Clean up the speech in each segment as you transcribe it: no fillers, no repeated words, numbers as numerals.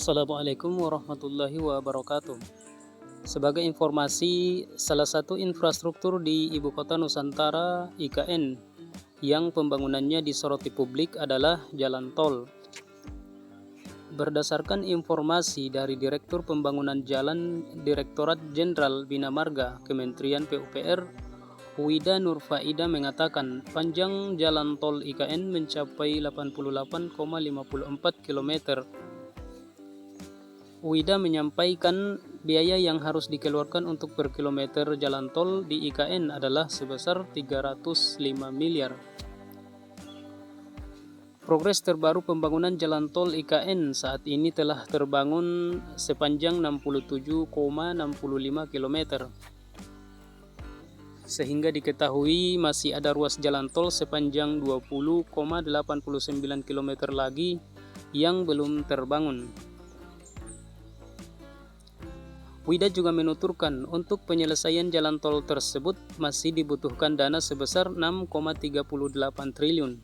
Assalamualaikum warahmatullahi wabarakatuh. Sebagai informasi, salah satu infrastruktur di Ibu Kota Nusantara (IKN) yang pembangunannya disoroti publik adalah jalan tol. Berdasarkan informasi dari Direktur Pembangunan Jalan Direktorat Jenderal Bina Marga Kementerian PUPR, Wida Nurfaida mengatakan panjang jalan tol IKN mencapai 88,54 km. Wida menyampaikan biaya yang harus dikeluarkan untuk per kilometer jalan tol di IKN adalah sebesar 305 miliar. Progres terbaru pembangunan jalan tol IKN saat ini telah terbangun sepanjang 67,65 km. Sehingga diketahui masih ada ruas jalan tol sepanjang 20,89 km lagi yang belum terbangun. Wida juga menuturkan untuk penyelesaian jalan tol tersebut masih dibutuhkan dana sebesar 6,38 triliun.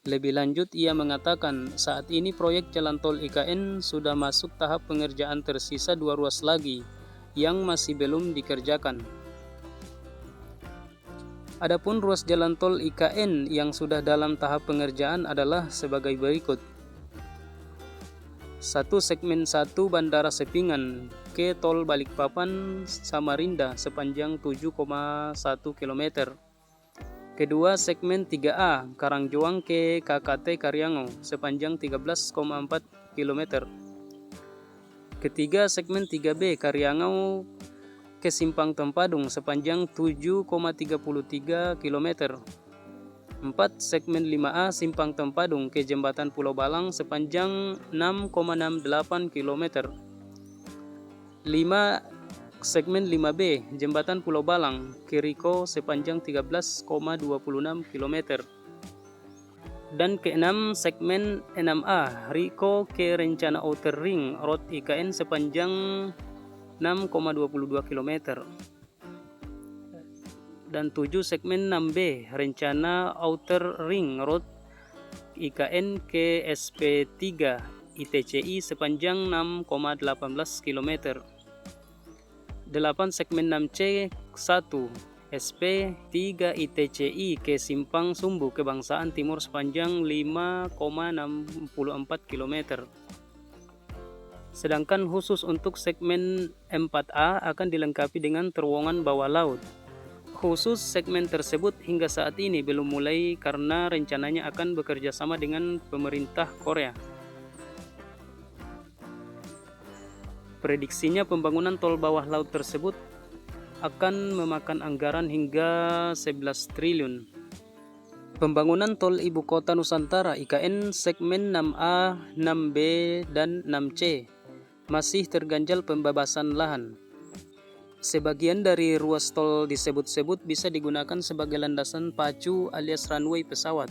Lebih lanjut, ia mengatakan saat ini proyek jalan tol IKN sudah masuk tahap pengerjaan tersisa 2 ruas lagi yang masih belum dikerjakan. Adapun ruas jalan tol IKN yang sudah dalam tahap pengerjaan adalah sebagai berikut. 1. Segmen 1 Bandara Sepingan ke Tol Balikpapan Samarinda sepanjang 7,1 km. Kedua, segmen 3A Karangjoang ke KKT Karyangau sepanjang 13,4 km. Ketiga, segmen 3B Karyangau ke Simpang Tempadung sepanjang 7,33 km. 4. Segmen 5A Simpang Tempadung ke Jembatan Pulau Balang sepanjang 6,68 km. 5. Segmen 5B Jembatan Pulau Balang ke Riko sepanjang 13,26 km. Dan ke-6 segmen 6A Riko ke Rencana Outer Ring Road IKN sepanjang 6,22 km. Dan 7 segmen 6B Rencana Outer Ring Road IKN ke SP3 ITCI sepanjang 6,18 km. 8 segmen 6C 1 SP3 ITCI ke Simpang Sumbu Kebangsaan Timur sepanjang 5,64 km. Sedangkan khusus untuk segmen 4A akan dilengkapi dengan terowongan bawah laut. Khusus segmen tersebut hingga saat ini belum mulai karena rencananya akan bekerja sama dengan pemerintah Korea. Prediksinya pembangunan tol bawah laut tersebut akan memakan anggaran hingga 11 triliun. Pembangunan tol Ibu Kota Nusantara IKN segmen 6A, 6B, dan 6C masih terganjal pembebasan lahan. Sebagian dari ruas tol disebut-sebut bisa digunakan sebagai landasan pacu alias runway pesawat.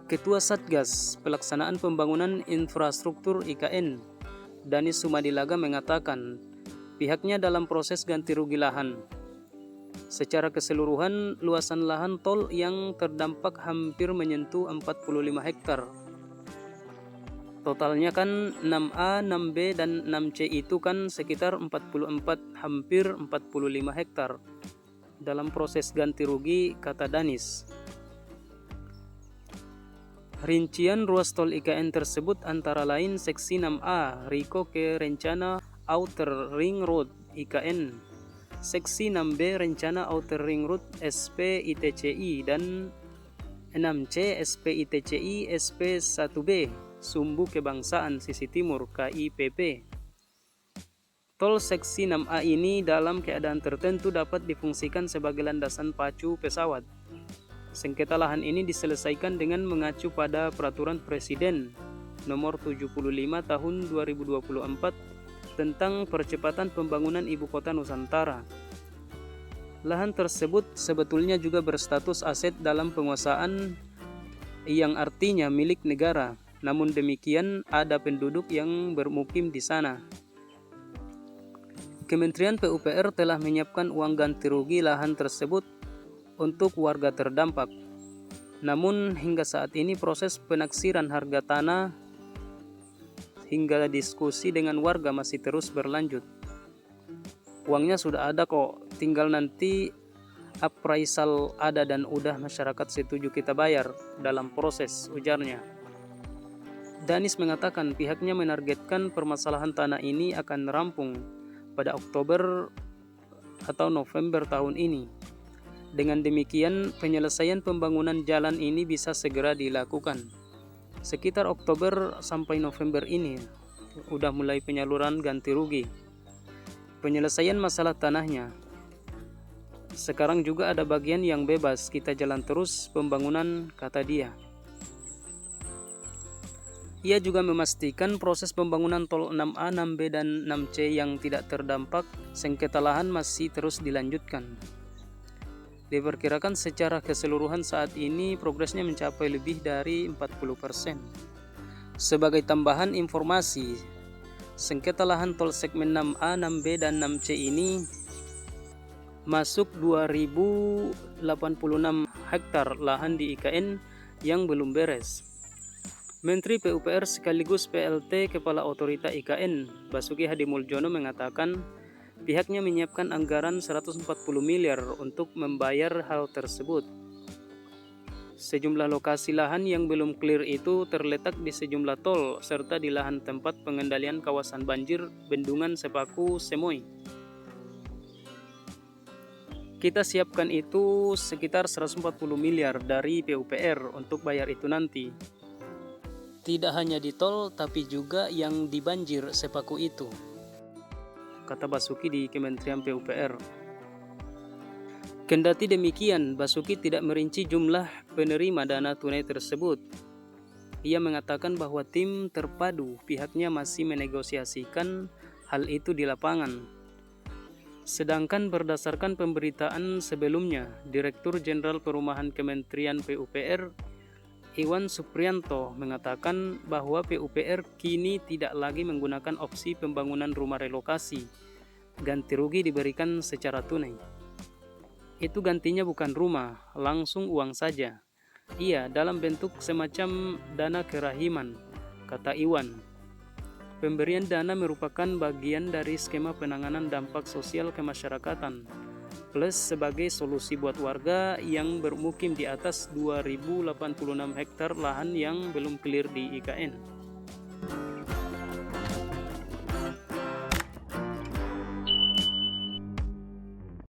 Ketua Satgas Pelaksanaan Pembangunan Infrastruktur IKN, Danis Sumadilaga mengatakan pihaknya dalam proses ganti rugi lahan. Secara keseluruhan, luasan lahan tol yang terdampak hampir menyentuh 45 hektar. Totalnya kan 6A, 6B, dan 6C itu kan sekitar 44, hampir 45 hektar. Dalam proses ganti rugi, kata Danis. Rincian ruas tol IKN tersebut antara lain seksi 6A Riko ke Rencana Outer Ring Road IKN, seksi 6B Rencana Outer Ring Road SP ITCI, dan 6C SP ITCI SP 1B Sumbu Kebangsaan Sisi Timur KIPP. Tol seksi 6A ini dalam keadaan tertentu dapat difungsikan sebagai landasan pacu pesawat. Sengketa lahan ini diselesaikan dengan mengacu pada Peraturan Presiden Nomor 75 Tahun 2024 tentang percepatan pembangunan Ibu Kota Nusantara. Lahan tersebut sebetulnya juga berstatus aset dalam penguasaan yang artinya milik negara. Namun demikian, ada penduduk yang bermukim di sana. Kementerian PUPR telah menyiapkan uang ganti rugi lahan tersebut untuk warga terdampak. Namun hingga saat ini proses penaksiran harga tanah hingga diskusi dengan warga masih terus berlanjut. Uangnya sudah ada kok, tinggal nanti appraisal ada dan udah masyarakat setuju kita bayar dalam proses, ujarnya. Danis mengatakan pihaknya menargetkan permasalahan tanah ini akan rampung pada Oktober atau November tahun ini. Dengan demikian, penyelesaian pembangunan jalan ini bisa segera dilakukan. Sekitar Oktober sampai November ini, udah mulai penyaluran ganti rugi. Penyelesaian masalah tanahnya. Sekarang juga ada bagian yang bebas, kita jalan terus pembangunan, kata dia. Ia juga memastikan proses pembangunan tol 6A, 6B, dan 6C yang tidak terdampak sengketa lahan masih terus dilanjutkan. Diperkirakan secara keseluruhan saat ini progresnya mencapai lebih dari 40%. Sebagai tambahan informasi, sengketa lahan tol segmen 6A, 6B, dan 6C ini masuk 2086 hektar lahan di IKN yang belum beres. Menteri PUPR sekaligus PLT Kepala Otorita IKN, Basuki Hadimuljono mengatakan pihaknya menyiapkan anggaran 140 miliar untuk membayar hal tersebut. Sejumlah lokasi lahan yang belum clear itu terletak di sejumlah tol serta di lahan tempat pengendalian kawasan banjir Bendungan Sepaku Semoy. Kita siapkan itu sekitar 140 miliar dari PUPR untuk bayar itu nanti. Tidak hanya di tol tapi juga yang di banjir Sepaku itu, kata Basuki di Kementerian PUPR. Kendati demikian, Basuki tidak merinci jumlah penerima dana tunai tersebut. Ia mengatakan bahwa tim terpadu pihaknya masih menegosiasikan hal itu di lapangan. Sedangkan berdasarkan pemberitaan sebelumnya, Direktur Jenderal Perumahan Kementerian PUPR, Iwan Suprianto, mengatakan bahwa PUPR kini tidak lagi menggunakan opsi pembangunan rumah relokasi. Ganti rugi diberikan secara tunai. Itu gantinya bukan rumah, langsung uang saja. Iya, dalam bentuk semacam dana kerahiman, kata Iwan. Pemberian dana merupakan bagian dari skema penanganan dampak sosial kemasyarakatan, plus sebagai solusi buat warga yang bermukim di atas 2086 hektar lahan yang belum clear di IKN.